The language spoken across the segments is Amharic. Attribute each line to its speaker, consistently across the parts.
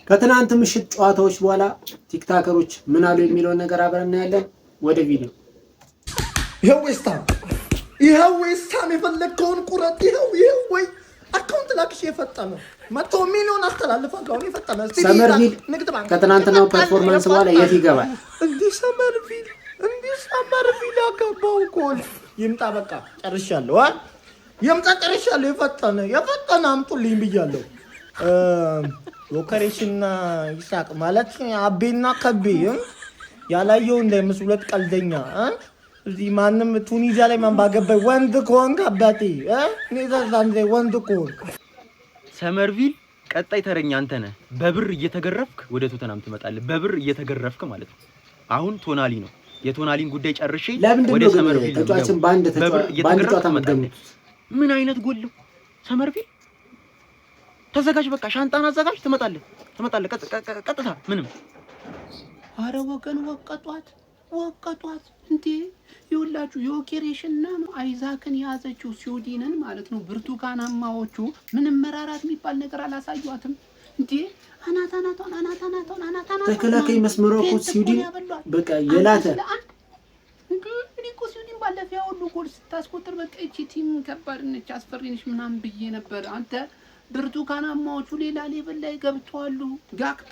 Speaker 1: ከትናንት ምሽት ጨዋታዎች በኋላ ቲክታከሮች ምን አሉ የሚለውን ነገር አብረን እናያለን። ወደ ቪዲዮ
Speaker 2: ይኸው ዌስታም የፈለግከውን ቁረጥ። ይኸው ወይ አካውንት ላክሽ የፈጠነ 100 ሚሊዮን አስተላልፋለሁ። አሁን የፈጠነ
Speaker 1: ሰመርቪል ከትናንትናው ፐርፎርማንስ በኋላ የት ይገባል?
Speaker 2: እንዲህ ሰመርቪል ያገባው ጎል ይምጣ። በቃ ጨርሻለሁ። ጨርሻለሁ። የፈጠነ አምጡልኝ ብያለሁ። ዮከሬሽና ይሳቅ ማለት አቤና ከቤ ያላየው እንደምስ ሁለት ቀልደኛ እዚህ ማንም ቱኒዚያ ላይ ማን ባገባይ ወንድ ከሆንክ አባቴ ኔዘርላንድ ወንድ ከሆንክ
Speaker 3: ሰመርቪል ቀጣይ ተረኛ አንተ ነህ። በብር እየተገረፍክ ወደ ቶተናም ትመጣለህ። በብር እየተገረፍክ ማለት ነው። አሁን ቶናሊ ነው። የቶናሊን ጉዳይ ጨርሼ ወደ ሰመርቪል
Speaker 1: ተጫዋችን ባንድ ጨዋታ መገኘት
Speaker 3: ምን አይነት ጎል ነው? ሰመርቪል ተዘጋጅ፣ በቃ ሻንጣን አዘጋጅ፣ ትመጣለህ ቀጥታ ምንም።
Speaker 4: አረ ወገን ወቀጧት እንዴ! ይኸውላችሁ ዮኬሬሽና አይዛክን የያዘችው ስዊድንን ማለት ነው። ብርቱካናማዎቹ ምንም መራራት የሚባል ነገር አላሳዩአትም እንዴ! አናታናቷን
Speaker 1: ተከላካይ መስመሯ እኮ ስዊድን በቃ የላተ
Speaker 4: እኮ ስዊድን ባለፈው ሁሉ ጎል ስታስቆጥር በቃ እቺ ቲም ከባድ ነች፣ አስፈሪ ነች ምናምን ብዬ ነበር። አንተ ብርቱካናማዎቹ ሌላ ሌቭል ላይ ገብተዋል። ጋክፖ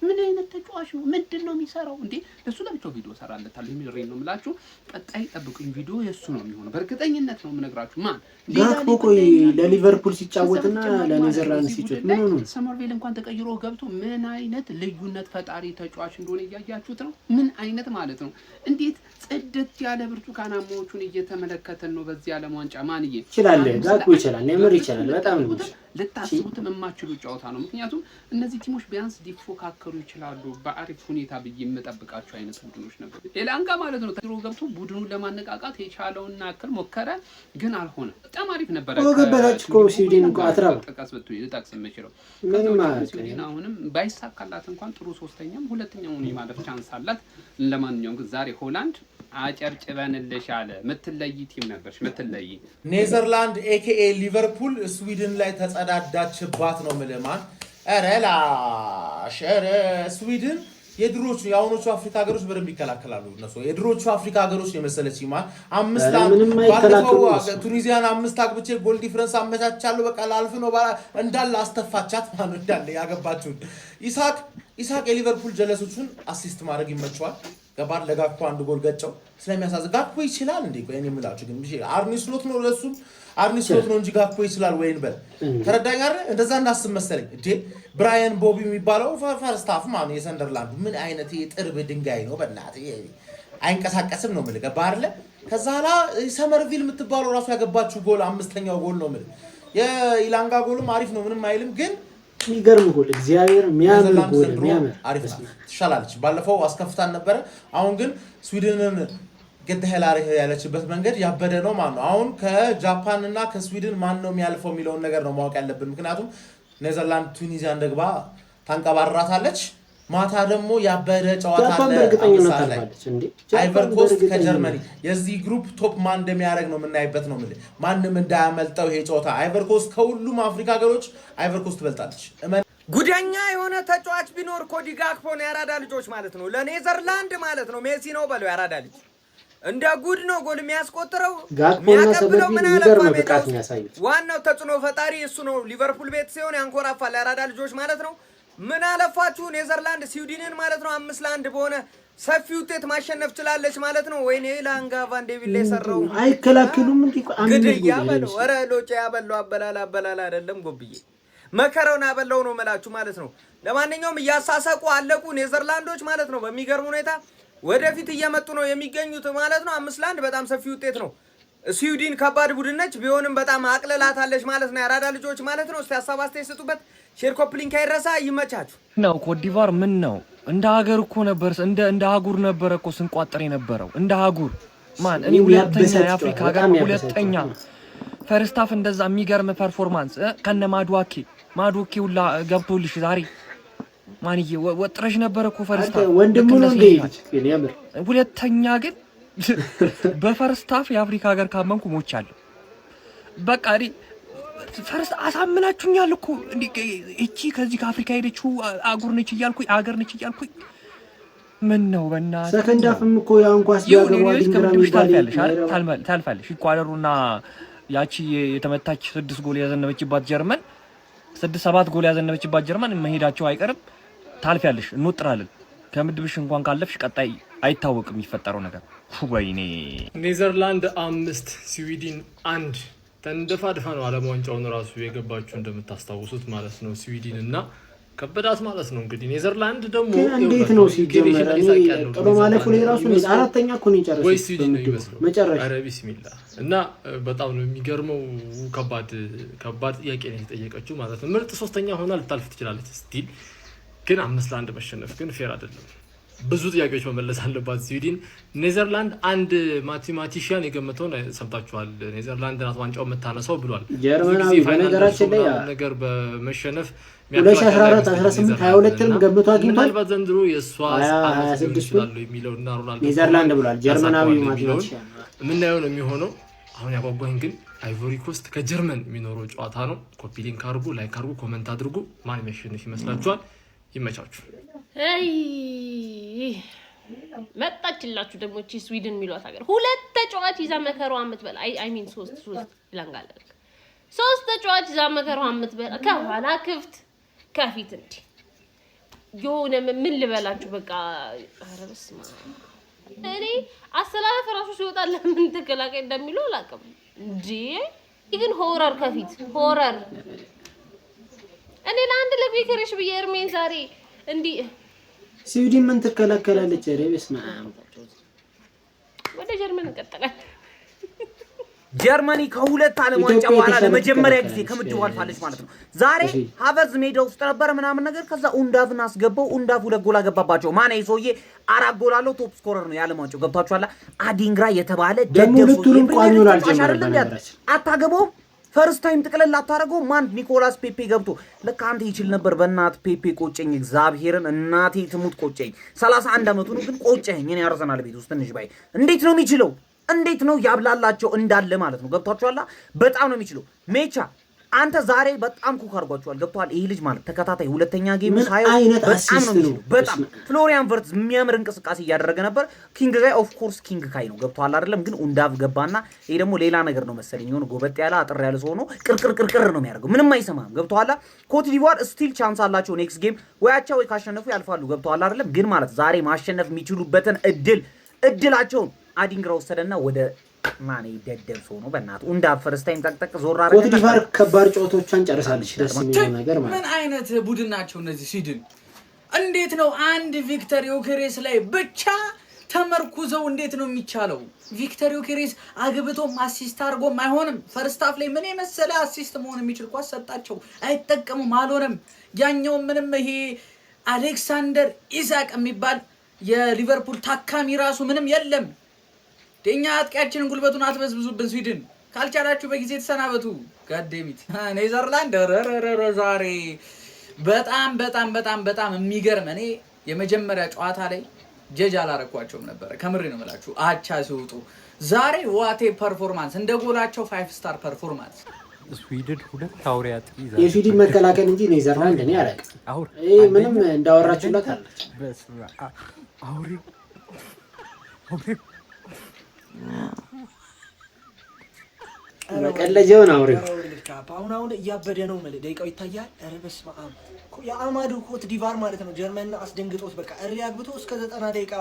Speaker 4: ምን አይነት ተጫዋች ነው? ምንድነው የሚሰራው እንዴ? ለሱ ለብቻው ቪዲዮ ሰራለታለሁ የሚል ነው የምላችሁ። ቀጣይ ጠብቁኝ፣ ቪዲዮ የሱ ነው የሚሆነው በእርግጠኝነት ነው የምነግራችሁ። ማን
Speaker 1: ጋክፖ ቆይ ለሊቨርፑል ሲጫወትና ለኔዘርላንድስ ሲጫወት ምን ሆነ?
Speaker 4: ሰመርቪል እንኳን ተቀይሮ ገብቶ ምን አይነት ልዩነት ፈጣሪ ተጫዋች እንደሆነ እያያችሁት ነው። ምን አይነት ማለት ነው? እንዴት ጽድት ያለ ብርቱካናማዎቹን እየተመለከተን ነው በዚህ ዓለም ዋንጫ። ማንዬ
Speaker 1: ይችላል፣ ጋክፖ ይችላል፣ የምር ይችላል። በጣም ነው
Speaker 4: ልታስቡትም የማትችሉ ጨዋታ ነው። ምክንያቱም እነዚህ ቲሞች ቢያንስ ሊፎካከሩ ይችላሉ በአሪፍ ሁኔታ ብዬ የምጠብቃቸው አይነት ቡድኖች ነበሩ። ኤላንጋ ማለት ነው ተግሮ ገብቶ ቡድኑን ለማነቃቃት የቻለውና አክል ሞከረ፣ ግን አልሆነ። በጣም አሪፍ ነበረ።
Speaker 1: ወገበራች እኮ ስዊድን እኮ አትራው
Speaker 4: ተቀስ ብትይ ልጣቅስ የምችለው
Speaker 1: ስዊድን
Speaker 4: አሁንም ባይሳካላት እንኳን ጥሩ ሶስተኛም ሁለተኛም ሆኖ የማለፍ ቻንስ አላት። ለማንኛውም ግን ዛሬ ሆላንድ አጨርጭበንልሽ አለ። ምትለይ ቲም ነበርሽ ምትለይ።
Speaker 2: ኔዘርላንድ ኤኬኤ ሊቨርፑል ስዊድን ላይ ተጸዳዳችባት ነው ምልማን። ኧረ ስዊድን የድሮቹ የአሁኖቹ አፍሪካ ሀገሮች በደንብ ይከላከላሉ። እነሱ የድሮቹ አፍሪካ ሀገሮች የመሰለች ይማን 5-1 ባለፈው ቱኒዚያን 5 አግብቼ ጎል ዲፈረንስ አመቻቻለሁ በቃ ላልፍ ነው እንዳለ አስተፋቻት ማለት እንዳለ ያገባችው። ኢሳቅ የሊቨርፑል ጀለሶቹን አሲስት ማድረግ ይመቸዋል። ገባር ለጋክፖ አንድ ጎል ገጨው። ስለሚያሳዝን ጋክፖ ይችላል እንዴ? ቆይ እኔ የምላችሁ ግን አርኒ ስሎት ነው ለሱም አርኒ ስሎት ነው እንጂ ጋክፖ ይችላል ወይን በል ተረዳኝ አይደል? እንደዛ እንዳስብ መሰለኝ እንዴ። ብራያን ቦቢ የሚባለው ፈርስት ሃፍ ማን የሰንደርላንድ ምን አይነት የጥርብ ድንጋይ ነው በእናትህ አይንቀሳቀስም ነው የምልህ። ገባህ አይደል? ከዛ ኋላ ሰመርቪል የምትባለው ራሱ ያገባችሁ ጎል አምስተኛው ጎል ነው የምልህ። የኢላንጋ ጎልም አሪፍ ነው ምንም አይልም፣ ግን
Speaker 1: የሚገርም ጎል እግዚአብሔር የሚያምር ጎል የሚያምር
Speaker 2: አሪፍ ነው። ትሻላለች። ባለፈው አስከፍታን ነበረ። አሁን ግን ስዊድንን ገደህላሪ ያለችበት መንገድ ያበደ ነው ማለት ነው። አሁን ከጃፓን እና ከስዊድን ማን ነው የሚያልፈው የሚለውን ነገር ነው ማወቅ ያለብን። ምክንያቱም ኔዘርላንድ ቱኒዚያን ደግባ ታንቀባራታለች። ማታ ደግሞ ያበደ ጨዋታ አለ። አይቨር ኮስት ከጀርመኒ የዚህ ግሩፕ ቶፕ ማን እንደሚያደርግ ነው የምናይበት ነው ማለት ማንም እንዳያመልጠው ይሄ ጨዋታ። አይቨር ኮስት ከሁሉም አፍሪካ ሀገሮች አይቨር ኮስት ትበልጣለች።
Speaker 5: ጉደኛ የሆነ ተጫዋች ቢኖር ኮዲ ጋክፖ ነው። ያራዳ ልጆች ማለት ነው ለኔዘርላንድ ማለት ነው ሜሲ ነው በለው። ያራዳ ልጅ እንደ ጉድ ነው ጎል የሚያስቆጥረው የሚያቀብለው ምን አለፋ በቃት የሚያሳዩት። ዋናው ተጽዕኖ ፈጣሪ እሱ ነው። ሊቨርፑል ቤት ሲሆን ያንኮራፋል። ያራዳ ልጆች ማለት ነው። ምን አለፋችሁ ኔዘርላንድ ስዊድንን ማለት ነው 5-1 በሆነ ሰፊ ውጤት ማሸነፍ ችላለች ማለት ነው። ወይኔ ላንጋ ቫን ዴቪል ለሰራው
Speaker 1: አይከላከሉም እንዴ?
Speaker 5: ግድያ በለው። ኧረ ሎጬ ያበለው አበላል አይደለም ጎብዬ መከረውን አበለው ነው መላችሁ ማለት ነው። ለማንኛውም እያሳሰቁ አለቁ ኔዘርላንዶች ማለት ነው። በሚገርም ሁኔታ ወደፊት እየመጡ ነው የሚገኙት ማለት ነው። 5-1 በጣም ሰፊ ውጤት ነው። ስዊድን ከባድ ቡድን ነች፣ ቢሆንም በጣም አቅለላታለች ማለት ነው። ያራዳ ልጆች ማለት ነው። እስቲ ሐሳብ አስተያየት ስጡበት። ሼር ኮፕሊንክ አይረሳ። ይመቻችሁ
Speaker 6: ነው። ኮትዲቫር ምን ነው እንደ ሀገር እኮ ነበር እንደ አህጉር ነበር እኮ ስንቋጥር የነበረው እንደ አህጉር ማን እኔ ሁለተኛ የአፍሪካ ሀገር ሁለተኛ ፈርስት ሃፍ እንደዛ የሚገርም ፐርፎርማንስ ከነ ማድዋኬ ሁላ ገብቶልሽ ዛሬ ማንዬ ወጥረሽ ነበር እኮ ፈርስት ሃፍ
Speaker 1: ወንድሙ ነው እንዴ? ያምር
Speaker 6: ሁለተኛ ግን በፈርስት ሃፍ የአፍሪካ ሀገር ካመንኩ ሞቻለሁ። በቃ ፈርስት አሳምናችሁኛል እኮ እቺ ከዚህ ከአፍሪካ ሄደችው አጉር ነች እያልኩኝ አገር ነች እያልኩኝ ምን ነው በእናትህ
Speaker 1: ሰከንድ አፍም እኮ ያው እንኳን ሲያገባው ዲንግራም
Speaker 6: ታልፋለሽ ይቋደሩና ያቺ የተመታች 6 ጎል ያዘነበችባት ጀርመን 6-7 ጎል ያዘነበችባት ጀርመን መሄዳቸው አይቀርም ታልፊያለሽ እንወጥራለን ከምድብሽ እንኳን ካለፍሽ ቀጣይ አይታወቅም የሚፈጠረው ነገር ወይኔ
Speaker 7: ኔዘርላንድ 5 ስዊድን 1 ተንደፋድፋ ነው ዓለም ዋንጫውን ራሱ የገባችሁ እንደምታስታውሱት ማለት ነው ስዊድን እና ከበዳት ማለት ነው እንግዲህ ኔዘርላንድ ደግሞ
Speaker 1: እንዴት ነው ሲጀመር ጥሩ ማለፉ ላይ ራሱ አራተኛ እኮ ነው የጨረሰው
Speaker 7: ወይ ስዊድን ነው ይመስለው
Speaker 1: መጨረሻ
Speaker 7: አረ ቢስሚላ እና በጣም ነው የሚገርመው ከባድ ጥያቄ ነው የተጠየቀችው ማለት ነው ምርጥ ሶስተኛ ሆና ልታልፍ ትችላለች ስቲል ግን 5-1 መሸነፍ ግን ፌር አይደለም ብዙ ጥያቄዎች መመለስ አለባት ስዊድን ኔዘርላንድ አንድ ማቴማቲሻን የገመተውን ሰምታችኋል ኔዘርላንድ ናት ዋንጫው መታነሳው ብሏል
Speaker 1: ጀርመናዊ በነገራችን ላይ
Speaker 7: ነገር በመሸነፍ
Speaker 1: 2014 18 22ም ገምቶ አግኝቷል
Speaker 7: ምናልባት ዘንድሮ የሷ 26 ይላሉ የሚለውና ሮናልዶ
Speaker 1: ኔዘርላንድ ብሏል ጀርመናዊ ማቴማቲሻን
Speaker 7: ምን ነው የሚሆነው አሁን ያጓጓኝ ግን አይቮሪ ኮስት ከጀርመን የሚኖረው ጨዋታ ነው ኮፒ ሊንክ አድርጉ ላይክ አድርጉ ኮሜንት አድርጉ ማን የሚያሸንፍ ይመስላችኋል ይመቻችሁ
Speaker 8: አይ መጣችላችሁ ደግሞ እቺ ስዊድን የሚሏት ሀገር ሁለት ተጫዋች ይዛ መከራው አመትበል አይ ሚን ሶስት ይላንጋል ሶስት ተጫዋች ይዛ መከራው አመትበል ከኋላ ክፍት ከፊት እንዴ የሆነ ምን ልበላችሁ በቃ ኧረ በስመ አብ እኔ አሰላለፍ ራሱ ሲወጣ ለምን ተከላካይ እንደሚለው አላውቅም እንዴ ግን ሆረር ከፊት ሆረር እኔ ለአንድ ለቢከረሽ በየርሜን ዛሬ እንዲ
Speaker 1: ስዊድን ምን ተከላከላለች ረበስማ
Speaker 8: ወደ ጀርመን እንቀጥላለን
Speaker 5: ጀርመኒ ከሁለት ዓለም ዋንጫ በኋላ ለመጀመሪያ ጊዜ ከምድቡ አልፋለች ማለት ነው ዛሬ ሀቨርዝ ሜዳ ውስጥ ነበር ምናምን ነገር ከዛ ኡንዳቭን አስገባው ኡንዳቭ ሁለት ጎል አገባባቸው ማን ይሶዬ 4 ጎል አለው ቶፕ ስኮረር ነው ያለ ዋንጫው ገብታችኋል አዲንግራ የተባለ
Speaker 1: ደደፉቱን ቋሚውን አልጀመረም
Speaker 5: አታገባው ፈርስት ታይም ተቀለል አታረገው ማን ኒኮላስ ፔፔ ገብቶ ለካ አንተ ይችል ነበር በእናት ፔፔ ቆጨኝ እግዚአብሔርን እናቴ ትሙት ቆጨኝ 31 አመቱ ነው ግን ቆጨኝ እኔ አርሰናል ቤት ውስጥ ትንሽ ባይ እንዴት ነው የሚችለው እንዴት ነው ያብላላቸው እንዳለ ማለት ነው ገብታችኋል በጣም ነው የሚችለው ሜቻ አንተ ዛሬ በጣም ኩክ አርጓቸዋል ገብቷል ይሄ ልጅ ማለት ተከታታይ ሁለተኛ ጌም ሳይው በጣም ነው የሚችለው በጣም ፍሎሪያን ቨርትዝ የሚያምር እንቅስቃሴ ያደረገ ነበር ኪንግ ጋይ ኦፍ ኮርስ ኪንግ ካይ ነው ገብቷል አይደለም ግን ኡንዳቭ ገባና ይሄ ደግሞ ሌላ ነገር ነው መሰለኝ ሆኖ ጎበጥ ያለ አጥር ያለ ሰው ነው ቅርቅር ነው የሚያደርገው ምንም አይሰማም ገብቷል ኮት ዲቫር ስቲል ቻንስ አላቸው ኔክስት ጌም ወያቻው ካሸነፉ ያልፋሉ ገብቷል አይደለም ግን ማለት ዛሬ ማሸነፍ የሚችሉበትን እድላቸው አዲንግራ ወሰደና ወደ ማን ይደደብ ሰው ነው በእናቱ እንዳ ፈርስት ታይም ተቀጠቀ ዞር አረገ
Speaker 1: ኮት ዲቫር ከባድ ጨዋታዎችን ጨርሳለች ደስ የሚለው ነገር ማለት
Speaker 9: ምን አይነት ቡድን ናቸው እነዚህ ስዊድን እንዴት ነው አንድ ቪክተር ዮኬሬስ ላይ ብቻ ተመርኩዘው እንዴት ነው የሚቻለው ቪክተር ዮኬሬስ አግብቶ አሲስት አድርጎ ማይሆንም ፈርስት ሃፍ ላይ ምን የመሰለ አሲስት መሆን የሚችል ኳስ ሰጣቸው አይጠቀሙም አልሆነም ያኛው ምንም ይሄ አሌክሳንደር ኢሳቅ የሚባል የሊቨርፑል ታካሚ ራሱ ምንም የለም ደኛ አጥቂያችንን ጉልበቱን አትበዝብዙብን ስዊድን ካልቻላችሁ በጊዜ ተሰናበቱ ጋዴሚት ኔዘርላንድ ረረረ ዛሬ በጣም የሚገርም እኔ የመጀመሪያ ጨዋታ ላይ ጀጅ አላረኳቸውም ነበር ከምሬ ነው የምላችሁ አቻ ሲወጡ ዛሬ ዋቴ ፐርፎርማንስ እንደ ጎላቸው 5 ስታር ፐርፎርማንስ
Speaker 10: ስዊድን ሁለት አውሪያት ይዛ
Speaker 1: የስዊድን መከላከል እንጂ ኔዘርላንድ እኔ አላውቅ ይሄ ምንም እንዳወራችሁላት አለች
Speaker 10: አውሪ
Speaker 1: በቀለጀውን አውሪው
Speaker 11: አሁን እያበደ ነው ማለት ደቂቃው ይታያል ኧረ በስመ አብ የአማዱ ኮት ዲቫር ማለት ነው ጀርመን አስደንግጦት በቃ እሪ አግብቶ እስከ 90 ደቂቃ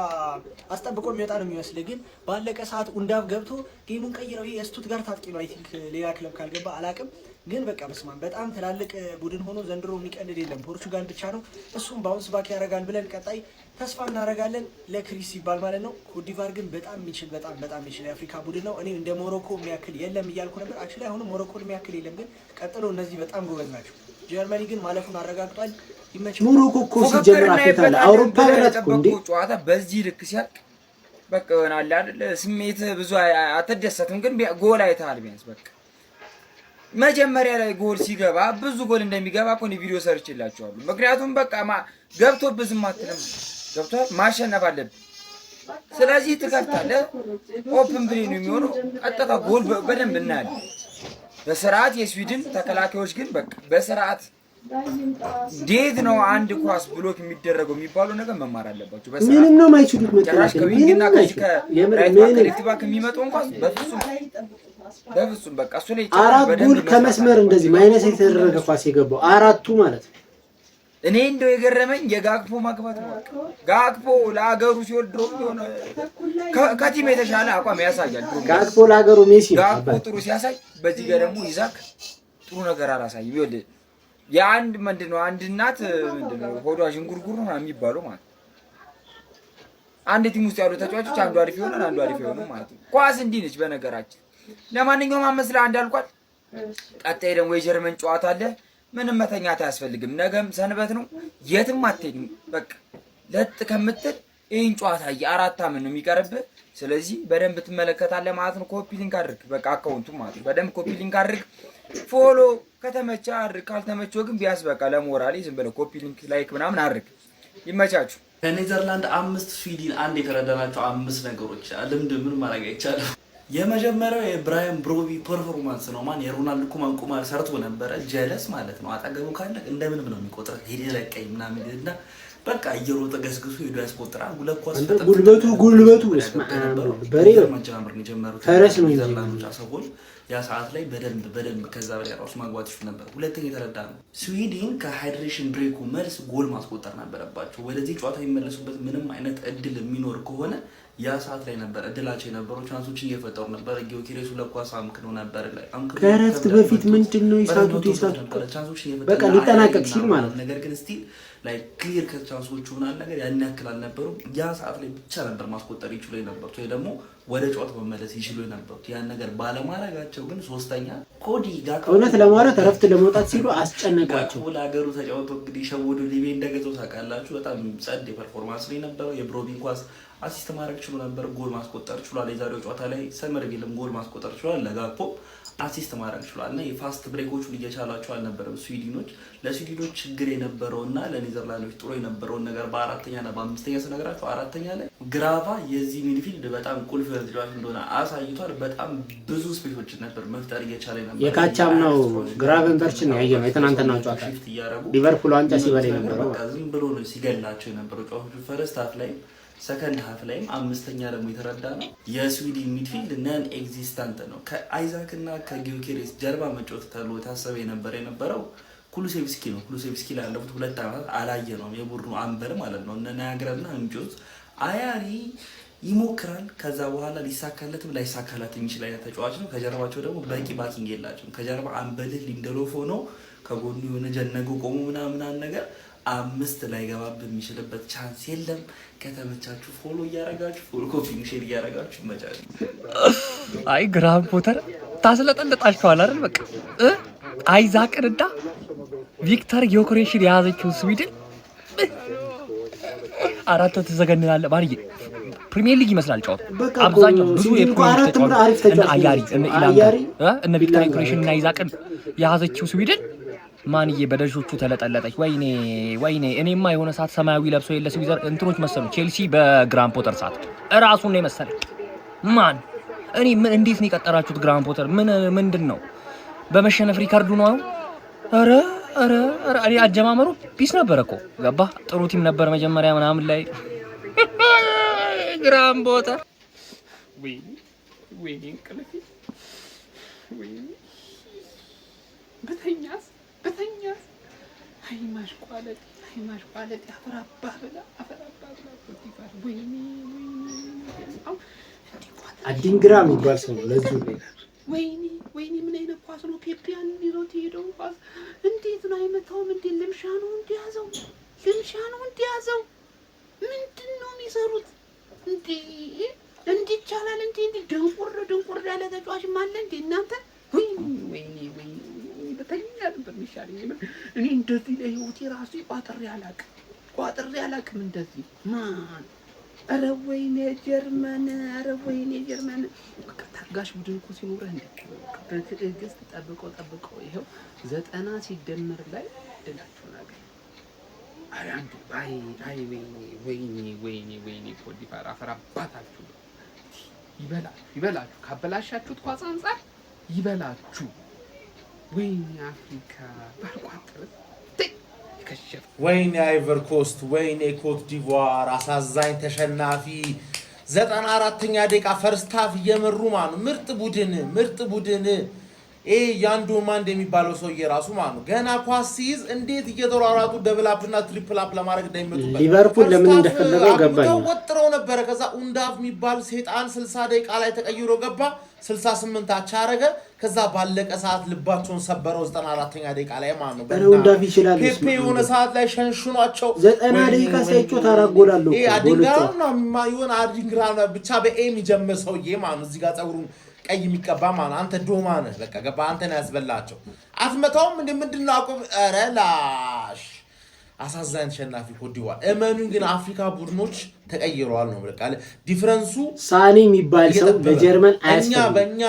Speaker 11: አስጠብቆ የሚወጣ ነው የሚመስል ግን ባለቀ ሰዓት ኡንዳቭ ገብቶ ጌሙን ቀይረው ይሄ ስቱትጋርት አጥቂ ነው አይ ቲንክ ሌላ ክለብ ካልገባ አላቅም ግን በቃ በስመ አብ በጣም ትላልቅ ቡድን ሆኖ ዘንድሮ የሚቀልድ የለም ፖርቹጋል ብቻ ነው እሱም ባውንስ ባክ ያደርጋል ብለን ቀጣይ ተስፋ እናደርጋለን ለክሪስ ይባል ማለት ነው ኮት ዲቫር ግን በጣም የሚችል የአፍሪካ ቡድን ነው እኔ እንደ ሞሮኮ የሚያክል የለም እያልኩ ነበር አክቹሊ አሁን ሞሮኮን የሚያክል የለም ግን ቀጥሎ እነዚህ በጣም ጎበዝ ናቸው ጀርመኒ ግን ማለፉን አረጋግጧል ይመችው
Speaker 1: ሞሮኮ እኮ ሲጀምር አፍሪካ አውሮፓ ብረት እኮ እንዴ
Speaker 5: ጨዋታ በዚህ ልክ ሲያልቅ በቃ ይሆናል አይደል ስሜት ብዙ አትደሰትም ግን ጎል አይተሃል ቢያንስ በቃ መጀመሪያ ላይ ጎል ሲገባ ብዙ ጎል እንደሚገባ እኮ ነው ቪዲዮ ሰርችላችኋለሁ ምክንያቱም በቃ ገብቶብህ ዝም አትልም ገብቷል ማሸነፍ አለብህ ስለዚህ ትከፍታለህ ኦፕን ፕሌይ ነው የሚሆነው ቀጥታ ጎል በደንብ እናያለን
Speaker 12: በስርዓት የስዊድን ተከላካዮች ግን በቃ በስርዓት እንዴት ነው አንድ ኳስ ብሎክ የሚደረገው የሚባለው ነገር መማር አለባቸው። በስርዓት
Speaker 1: ምንም ነው የማይችሉት
Speaker 12: ጭራሽ ከዊንግና ከዚህ ከራይት ባክ ከሌፍት ባክ የሚመጣውን ኳስ በፍጹም በቃ እሱ ላይ
Speaker 1: አራት ጎል ከመስመር እንደዚህ ማይነስ የተደረገ ኳስ የገባው አራቱ ማለት ነው።
Speaker 12: እኔ እንደው የገረመኝ የጋክፖ ማግባት ነው። ጋክፖ ለአገሩ ሲወልድ ሆነ ከቲም የተሻለ አቋም ያሳያል።
Speaker 1: ጋክፖ ለአገሩ ሜሲ
Speaker 12: ጋክፖ ጥሩ ሲያሳይ፣ በዚህ ጋር ደግሞ ይዛክ ጥሩ ነገር አላሳይም። ይኸውልህ የአንድ ምንድነው አንድ እናት ምንድነው ሆዷ ዥንጉርጉር ነው የሚባለው ማለት ነው። አንድ ቲም ውስጥ ያሉ ተጫዋቾች አንዱ አሪፍ ይሆናል፣ አንዱ አሪፍ ይሆናል ማለት ነው። ኳስ እንዲህ ነች በነገራችን። ለማንኛውም አመስላ አንድ አልቋል። ቀጣይ ደግሞ የጀርመን ጨዋታ አለ። ምንም መተኛት አያስፈልግም። ነገም ሰንበት ነው፣ የትም አትሄድም። በቃ ለጥ ከምትል ይህን ጨዋታ የአራት አመት ነው የሚቀርብህ። ስለዚህ በደንብ ትመለከታለህ ማለት ነው። ኮፒ ሊንክ አድርግ፣ በቃ አካውንቱ ማለት ነው። በደንብ ኮፒ ሊንክ አድርግ፣ ፎሎ ከተመቸ አድርግ፣ ካልተመቸው ግን ቢያንስ በቃ ለሞራሌ ዝም ብለህ ኮፒ ሊንክ ላይክ ምናምን አድርግ። ይመቻችሁ።
Speaker 13: ከኔዘርላንድ 5 ስዊድን 1 የተረዳናቸው 5 ነገሮች ልምድ ምን ማድረግ አይቻልም። የመጀመሪያው የብራያን ብሮቢ ፐርፎርማንስ ነው። ማን የሮናልዶ ኩማን ቁማር ሰርቶ ነበረ። ጀለስ ማለት ነው። አጠገቡ ካለ እንደምንም ነው የሚቆጥረው። ሄደ ለቀኝ ምናምን እና በቃ እየሮጠ ገስግሱ ሄዶ ያስቆጥራል። ሁለት ኳስ
Speaker 1: ጉልበቱ በሬ
Speaker 13: መጀመር ነው የጀመሩት
Speaker 1: ፈረስ ነው
Speaker 13: ኔዘርላንዶች ሰዎች ያ ሰዓት ላይ በደንብ ከዛ በላይ ራሱ ማግባት ይችላል ነበር። ሁለተኛ የተረዳ ነው ስዊድን ከሃይድሬሽን ብሬኩ መልስ ጎል ማስቆጠር ነበረባቸው። ወደዚህ ጨዋታ የሚመለሱበት ምንም አይነት እድል የሚኖር ከሆነ ያ ሰዓት ላይ ነበር እድላቸው የነበረው። ቻንሶችን እየፈጠሩ ነበር። ጊዮኬሬሱ ለኳስ አምክነው ነበር ላይ
Speaker 1: ከረፍት በፊት ምንድነው ይሳቱት
Speaker 13: ቻንሶችን
Speaker 1: በቃ ሊጠናቀቅ ሲል ማለት ነው።
Speaker 13: ነገር ግን ስቲል ላይ ክሊር ከቻንሶቹ ምናምን ነገር ያን ያክል አልነበሩም። ያ ሰዓት ላይ ብቻ ነበር ማስቆጠር ይችሉ የነበሩት ወይ ደግሞ ወደ ጨዋታ መመለስ ይችሉ የነበሩት። ያን ነገር ባለማድረጋቸው ግን ሶስተኛ ኮዲ ጋክፖ
Speaker 1: እውነት ለማውራት ረፍት ለመውጣት ሲሉ አስጨነቃቸው።
Speaker 13: ለሀገሩ ተጫውቶ እንግዲህ ሸወዱ ሊቤ እንደገዘው ታውቃላችሁ። በጣም ጸድ ፐርፎርማንስ ላይ ነበረው። የብሮቢን ኳስ አሲስት ማድረግ ችሎ ነበር። ጎል ማስቆጠር ችሏል። የዛሬው ጨዋታ ላይ ሰመርቪልም ጎል ማስቆጠር ችሏል። ለጋክፖ አሲስት ማድረግ ችሏል። እና የፋስት ብሬኮቹን እየቻላቸው አልነበረም ስዊድኖች። ለስዊድኖች ችግር የነበረውና ለኔዘርላንዶች ጥሩ የነበረውን ነገር በአራተኛና በአምስተኛ ስነግራቸው አራተኛ ላይ ግራቫ የዚህ ሚድፊልድ በጣም ቁልፍ ተጫዋች እንደሆነ አሳይቷል። በጣም ብዙ ስፔሶችን ነበር መፍጠር እየቻለ ነበር።
Speaker 1: የካቻም ነው ግራቨንበርችን ያየነው የትናንትናው ጨዋታ ሊቨርፑል ዋንጫ ሲበላ የነበረው
Speaker 13: ዝም ብሎ ነው ሲገላቸው የነበረው ጨዋቾቹ ፈርስት ሀፍ ላይ ሰከንድ ሀፍ ላይም አምስተኛ ደግሞ የተረዳ ነው የስዊድን ሚድፊልድ ነን ኤግዚስታንት ነው። ከአይዛክ እና ከጊዮኬሬስ ጀርባ መጫወት ተብሎ ታሰበ የነበረው ኩሉሴቭስኪ ነው። ኩሉሴቭስኪ ላለፉት 2 ዓመታት አላየ ነው የቡድኑ አንበር ማለት ነው። እነ ናያግራና እንጆት አያሪ ይሞክራል። ከዛ በኋላ ሊሳካለትም ላይሳካላት የሚችል አይነት ተጫዋች ነው። ከጀርባቸው ደግሞ በቂ ባኪንግ የላቸውም። ከጀርባ አንበልህ ሊንደሎፍ ሆኖ ከጎኑ የሆነ ጀነጎ ቆሞ ምናምን ነገር 5 ላይ ገባብ የሚችልበት ቻንስ የለም። ከተመቻችሁ ፎሎ እያረጋችሁ ፎሎ ኮፒንግ ሼር እያረጋችሁ ይመቻችሁ።
Speaker 6: አይ ግራም ፖተር ታስለጠለጣችኋል አይደል? በቃ አይዛክን እና ቪክተር ጊዮኬሬስን የያዘችው ስዊድን አራት ተዘገንናለ ማለት ፕሪሚየር ሊግ ይመስላል ጨዋታው። አብዛኛው ብዙ የፕሪሚየር ሊግ ተጫዋቾች እነ አያሪ እነ ኢላንጋ እነ ቪክተር ጊዮኬሬስን እና አይዛክን የያዘችው ስዊድን ማንዬ በደጆቹ ተለጠለጠች። ወይኔ እኔማ የሆነ ሰዓት ሰማያዊ ለብሶ የለ ስዊዘር እንትኖች መሰሉ ቼልሲ በግራም ፖተር ሰዓት እራሱን ነው መሰለኝ። ማን እኔ ምን እንዴት ነው የቀጠራችሁት? ግራም ፖተር ምንድን ነው በመሸነፍ ሪካርዱ ነው? አረ እኔ አጀማመሩ ፒስ ነበር እኮ ገባ። ጥሩ ቲም ነበር መጀመሪያ ምናምን ላይ ግራም ፖተር
Speaker 4: ወይኔ እንቅልፌ በተኛስ አይ ማሽቋለጥ አፈራባ ብላ ወይኔ
Speaker 1: አዲንግራም ይባል ሰው ለዚህ
Speaker 4: ወይኔ ምን አይነት ኳስ ነው? ፔፒያን ይዞት ሄደው ኳስ እንዴት ነው አይመታውም እንዴ? ልምሻ ነው እንዲያዘው ምንድን ነው የሚሰሩት እንዴ? እንዲቻላል እንዴ? ድንቁር ያለ ተጫዋች ማለ እንዴ እናንተ? ወይኔ በተኛ ነበር የሚሻለኝ። እኔ እንደዚህ ለህይወቴ ራሱ ቋጥሬ አላቅም እንደዚህ ማን። ኧረ ወይኔ ጀርመን በቃ ታጋሽ ቡድን እኮ ሲኖረህ እንዴ በትዕግስት ጠብቀው ይኸው 90 ሲደመር ላይ ድላቸውን አገኙ። ኧረ አንዱ አይ ወይኔ ኮዲፋር አፈራባታችሁ ይበላችሁ ካበላሻችሁት ኳስ አንጻር ይበላችሁ። ወይኔ አፍሪካ ባልቋጥር
Speaker 2: ወይኔ አይቨር ኮስት፣ ወይኔ ኮት ዲቮር አሳዛኝ ተሸናፊ 94ኛ ደቂቃ ፈርስት ሃፍ እየመሩ ማኑ ምርጥ ቡድን ያንዱ ማንድ የሚባለው ሰውዬ ራሱ ማኑ ገና ኳስ ሲይዝ እንዴት እየተሯሯጡ ደብል አፕ እና ትሪፕል አፕ ለማድረግ እንደሚመጡበት
Speaker 1: ሊቨርፑል ለምን እንደፈለገው ገባኝ።
Speaker 2: ወጥረው ነበር። ከዛ ኡንዳፍ የሚባል ሰይጣን 60 ደቂቃ ላይ ተቀይሮ ገባ 68 አቻ አረገ። ከዛ ባለቀ ሰዓት ልባቸውን ሰበረው 94ኛ ደቂቃ ላይ ማኑ
Speaker 1: ኡንዳፍ ይችላል።
Speaker 2: ፔፔ የሆነ ሰዓት ላይ ሸንሽኗቸው
Speaker 1: 90 ደቂቃ ሳይጮህ ታራጎላሉ።
Speaker 2: አዲንግራና ብቻ በኤም ይጀምር ሰውዬ ማኑ እዚህ ጋር ጸጉሩን ቀይ የሚቀባ ማኑ አንተ ዶማ ነህ በቃ ገባ አንተን ያስበላቸው አትመታውም ምንድነው አቆም አረላሽ አሳዛኝ ተሸናፊ ኮዲዋል እመኑን ግን አፍሪካ ቡድኖች ተቀይረዋል ነው በቃ ዲፈረንሱ
Speaker 1: ሳኒ የሚባል ሰው ለጀርመን አያስፈልግም።
Speaker 2: በእኛ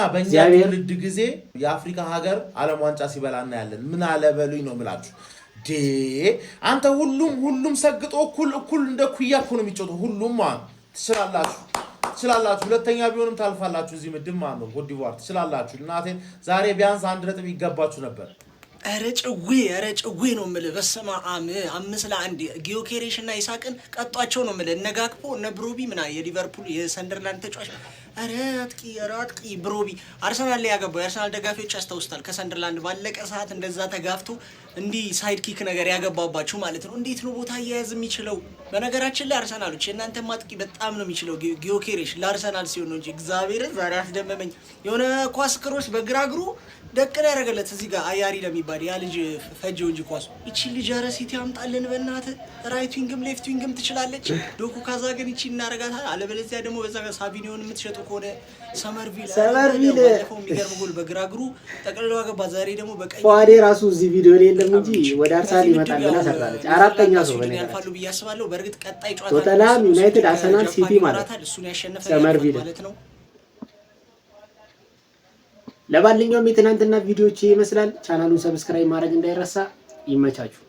Speaker 2: ትውልድ ጊዜ የአፍሪካ ሀገር ዓለም ዋንጫ ሲበላና ያለን ምን አለ በሉኝ ነው የምላችሁ አንተ ሁሉም ሰግጦ እኩል እንደ ኩያ እኮ ነው የሚጮተው ሁሉም ማለት ትችላላችሁ ሁለተኛ ቢሆንም ታልፋላችሁ እዚህ ምድብ ማለት ነው ኮትዲቯር ትችላላችሁ እናቴን ዛሬ ቢያንስ 1 ነጥብ ይገባችሁ ነበር
Speaker 11: ኧረ ጭዌ ነው የምልህ በስመ አብ 5-1 ጊዮኬሬሽ እና ኢሳቅን ቀጧቸው ነው የምልህ እነ ጋክፖ እነ ብሮቢ ምና የሊቨርፑል የሰንደርላንድ ተጫዋች ኧረ አጥቂ ብሮቢ አርሰናል ላይ ያገባው የአርሰናል ደጋፊዎች ያስታውስታል ከሰንደርላንድ ባለቀ ሰዓት እንደዛ ተጋፍቶ እንዲህ ሳይድ ኪክ ነገር ያገባባችሁ ማለት ነው እንዴት ነው ቦታ ያያዝ የሚችለው በነገራችን ላይ አርሰናሎች የእናንተ ማጥቂ በጣም ነው የሚችለው ጊዮኬሬሽ ለአርሰናል ሲሆን ነው እንጂ እግዚአብሔር ዛሬ አስደመመኝ የሆነ ኳስ ክሮስ በግራግሩ ደቅና ያረጋለት እዚህ ጋር አያሪ ለሚባል ያ ልጅ ፈጀው እንጂ ኳስ እቺ ልጅ አረ ሲቲ ያምጣልን በእናት ራይት ዊንግም ሌፍት ዊንግም ትችላለች ዶኩ ካዛ ግን እቺ እናረጋታል አለበለዚያ ደግሞ በዛ ጋር ሳቢኒዮን የምትሸጡ ከሆነ ሰመርቪል የሚገርም ጎል በግራግሩ ጠቅልለው አገባ ዛሬ ደግሞ በቀኝ
Speaker 1: ፏዴ ራሱ እዚህ ቪዲዮ ላይ የለም እንጂ ወደ አርሰናል ይመጣል ብላ ሰርታለች አራተኛ ሰው በእኔ
Speaker 11: ያልፋሉ ብዬ አስባለሁ በእርግጥ ቀጣይ ጨዋታ
Speaker 1: ቶተንሃም ዩናይትድ አርሰናል ሲቲ ማለት
Speaker 11: እሱን ያሸነፈ ማለት ነው
Speaker 1: ለባለኛው የትናንትና ቪዲዮዎች ይመስላል ቻናሉን ሰብስክራይብ ማድረግ እንዳይረሳ ይመቻችሁ